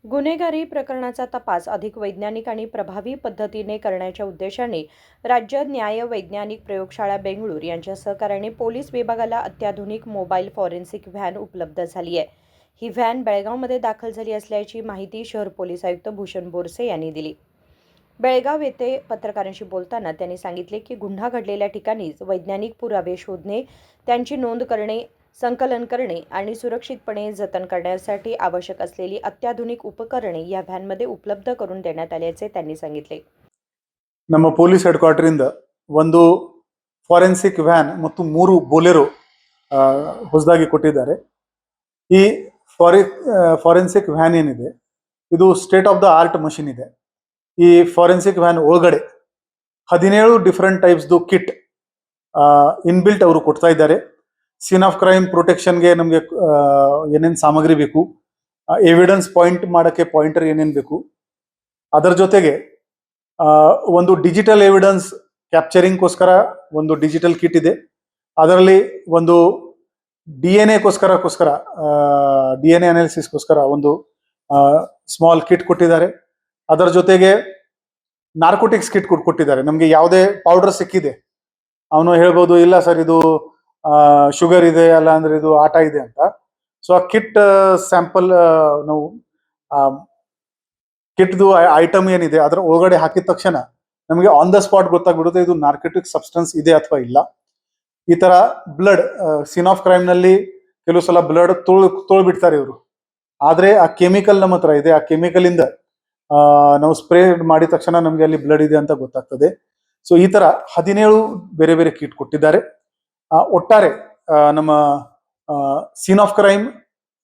गुन्हेगारी प्रकरणाचा तपास अधिक वैज्ञानिक आणि प्रभावी पद्धतीने करण्याच्या उद्देशाने राज्य न्याय वैज्ञानिक प्रयोगशाळा बेंगळूर यांच्या सहकार्याने पोलीस विभागाला अत्याधुनिक मोबाईल फॉरेन्सिक व्हॅन उपलब्ध झाली आहे. ही व्हॅन बेळगावमध्ये दाखल झाली असल्याची माहिती शहर पोलीस आयुक्त भूषण बोरसे यांनी दिली. बेळगाव येथे पत्रकारांशी बोलताना त्यांनी सांगितले की गुन्हा घडलेल्या ठिकाणीच वैज्ञानिक पुरावे शोधणे, त्यांची नोंद करणे, संकलन करणे आणि सुरक्षितपणे जतन करण्यासाठी आवश्यक असलेली अत्याधुनिक उपकरणे या व्हॅनमध्ये उपलब्ध करून देण्यात आल्याचे त्यांनी सांगितले. ನಮ್ಮ ಪೊಲೀಸ್ ಹೆಡ್ ಕ್ವಾರ್ಟರಿಂದ ಒಂದು ಫಾರೆನ್ಸಿಕ್ ವ್ಯಾನ್ ಮತ್ತು 3 ಬೋಲೆರೋ ಹೊಸದಾಗಿ ಕೊಟ್ಟಿದ್ದಾರೆ. ಈ ಫಾರೆನ್ಸಿಕ್ ವ್ಯಾನ್ ಏನಿದೆ ಇದು state of the art machine ಇದೆ. ಈ ಫಾರೆನ್ಸಿಕ್ ವ್ಯಾನ್ ಒಳಗಡೆ 17 ಡಿಫರೆಂಟ್ ಟೈಪ್ಸ್ದು ಕಿಟ್ ಇನ್ಬಿಲ್ಟ್ ಅವರು ಕೊಡ್ತಾ ಇದ್ದಾರೆ. ಸೀನ್ ಆಫ್ ಕ್ರೈಮ್ ಪ್ರೊಟೆಕ್ಷನ್ಗೆ ನಮಗೆ ಏನೇನು ಸಾಮಗ್ರಿ ಬೇಕು, ಎವಿಡೆನ್ಸ್ ಪಾಯಿಂಟ್ ಮಾಡೋಕ್ಕೆ ಪಾಯಿಂಟರ್ ಏನೇನು ಬೇಕು, ಅದರ ಜೊತೆಗೆ ಒಂದು ಡಿಜಿಟಲ್ ಎವಿಡೆನ್ಸ್ ಕ್ಯಾಪ್ಚರಿಂಗ್ಗೋಸ್ಕರ ಒಂದು ಡಿಜಿಟಲ್ ಕಿಟ್ ಇದೆ. ಅದರಲ್ಲಿ ಒಂದು DNA ಅನಾಲಿಸಿಸ್ಗೋಸ್ಕರ ಒಂದು ಸ್ಮಾಲ್ ಕಿಟ್ ಕೊಟ್ಟಿದ್ದಾರೆ. ಅದರ ಜೊತೆಗೆ ನಾರ್ಕೋಟಿಕ್ಸ್ ಕಿಟ್ ಕೊಟ್ಟಿದ್ದಾರೆ. ನಮಗೆ ಯಾವುದೇ ಪೌಡರ್ ಸಿಕ್ಕಿದೆ ಅವನು ಹೇಳ್ಬೋದು, ಇಲ್ಲ ಸರ್ ಇದು ಶುಗರ್ ಇದೆ, ಅಲ್ಲ ಅಂದ್ರೆ ಇದು ಆಟ ಇದೆ ಅಂತ. ಸೊ ಆ ಕಿಟ್ ಸ್ಯಾಂಪಲ್ ನಾವು ಕಿಟ್ದು ಐಟಮ್ ಏನಿದೆ ಅದರ ಒಳಗಡೆ ಹಾಕಿದ ತಕ್ಷಣ ನಮಗೆ ಆನ್ ದ ಸ್ಪಾಟ್ ಗೊತ್ತಾಗ್ಬಿಡುತ್ತೆ ಇದು ನಾರ್ಕೋಟಿಕ್ ಸಬ್ಸ್ಟೆನ್ಸ್ ಇದೆ ಅಥವಾ ಇಲ್ಲ. ಈ ತರ ಬ್ಲಡ್ ಸೀನ್ ಆಫ್ ಕ್ರೈಮ್ ನಲ್ಲಿ ಕೆಲವು ಸಲ ಬ್ಲಡ್ ತೊಳ್ಬಿಡ್ತಾರೆ ಇವರು, ಆದ್ರೆ ಆ ಕೆಮಿಕಲ್ ನಮ್ಮ ಹತ್ರ ಇದೆ. ಆ ಕೆಮಿಕಲ್ ಇಂದ ನಾವು ಸ್ಪ್ರೇ ಮಾಡಿದ ತಕ್ಷಣ ನಮ್ಗೆ ಅಲ್ಲಿ ಬ್ಲಡ್ ಇದೆ ಅಂತ ಗೊತ್ತಾಗ್ತದೆ. ಸೊ ಈ ತರ 17 ಬೇರೆ ಬೇರೆ ಕಿಟ್ ಕೊಟ್ಟಿದ್ದಾರೆ. ಒಟ್ಟಾರೆ ನಮ್ಮ scene of crime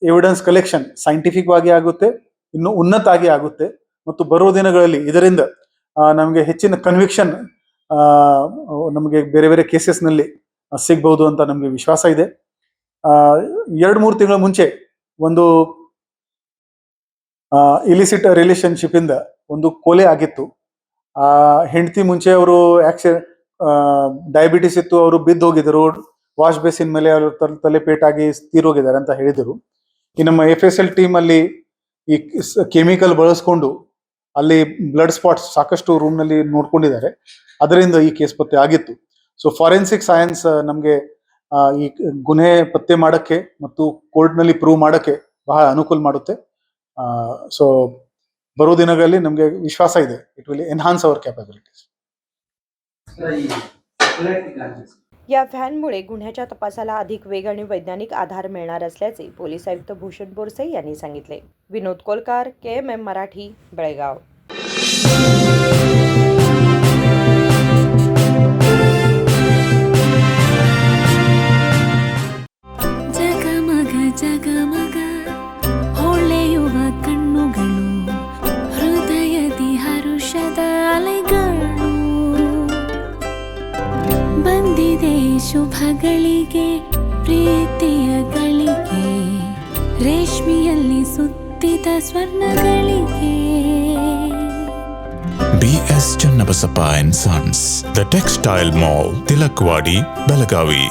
evidence collection scientific ಆಗಿ ಆಗುತ್ತೆ, ಇನ್ನು ಉನ್ನತ ಆಗಿ ಆಗುತ್ತೆ ಮತ್ತು ಬರುವ ದಿನಗಳಲ್ಲಿ ಇದರಿಂದ ನಮಗೆ ಹೆಚ್ಚಿನ ಕನ್ವಿಕ್ಷನ್ ನಮಗೆ ಬೇರೆ ಬೇರೆ ಕೇಸಸ್ ನಲ್ಲಿ ಸಿಗಬಹುದು ಅಂತ ನಮಗೆ ವಿಶ್ವಾಸ ಇದೆ. 2-3 ತಿಂಗಳ ಮುಂಚೆ ಒಂದು ಇಲಿಸಿಟ್ ರಿಲೇಶನ್ಶಿಪ್ ಇಂದ ಒಂದು ಕೊಲೆ ಆಗಿತ್ತು. ಹೆಂಡತಿ ಮುಂಚೆ ಅವರು ಡಯಾಬಿಟಿಸ್ ಇತ್ತು, ಅವರು ಬಿದ್ದು ಹೋಗಿದ್ರು, ವಾಶ್ ಬೇಸಿನ್ ಮೇಲೆ ಅವರು ತಲೆ ಪೇಟಾಗಿ ತೀರೋಗಿದ್ದಾರೆ ಅಂತ ಹೇಳಿದರು. ಈ ನಮ್ಮ FSL ಟೀಮ್ ಅಲ್ಲಿ ಈ ಕೆಮಿಕಲ್ ಬಳಸ್ಕೊಂಡು ಅಲ್ಲಿ ಬ್ಲಡ್ ಸ್ಪಾಟ್ಸ್ ಸಾಕಷ್ಟು ರೂಮ್ ನಲ್ಲಿ ನೋಡ್ಕೊಂಡಿದ್ದಾರೆ. ಅದರಿಂದ ಈ ಕೇಸ್ ಪತ್ತೆ ಆಗಿತ್ತು. ಸೊ ಫಾರೆನ್ಸಿಕ್ ಸೈನ್ಸ್ ನಮಗೆ ಈ ಗುನ್ಹೆ ಪತ್ತೆ ಮಾಡಕ್ಕೆ ಮತ್ತು ಕೋರ್ಟ್ ನಲ್ಲಿ ಪ್ರೂವ್ ಮಾಡಕ್ಕೆ ಬಹಳ ಅನುಕೂಲ ಮಾಡುತ್ತೆ. ಸೊ ಬರೋ दिनाಗಳಲ್ಲಿ ನಮಗೆ ವಿಶ್ವಾಸ ಇದೆ ಇಟ್ ವಿಲ್ ಎನ್ಹಾನ್ಸ್ ಅವರ್ ಕ್ಯಾಪಬಿಲಿಟೀಸ್. या व्हॅनमुळे गुन्ह्याच्या तपासाला अधिक वेग आणि वैज्ञानिक आधार मिळणार असल्याचे पोलीस आयुक्त भूषण बोरसे यांनी सांगितले. विनोद कोलकार, KMM मराठी, बेळगाव. ಜಗಮಗ ಜಗಮಗ ಹೊಳೆಯುವ ಕಣ್ಣುಗಳು, ಹೃದಯದಿ ಹರುಷದ ಅಲೆಗಳು. ಬಂದಿದೆ ಶುಭಗಳಿಗೆ, ಪ್ರೀತಿಯ ಗಳಿಗೆ, ರೇಷ್ಮೆಯಲ್ಲಿ ಸುತ್ತಿದ ಸ್ವರ್ಣಗಳಿಗೆ. BS Channabasappa and Sons, The Textile Mall, Tilakvadi, Belagavi.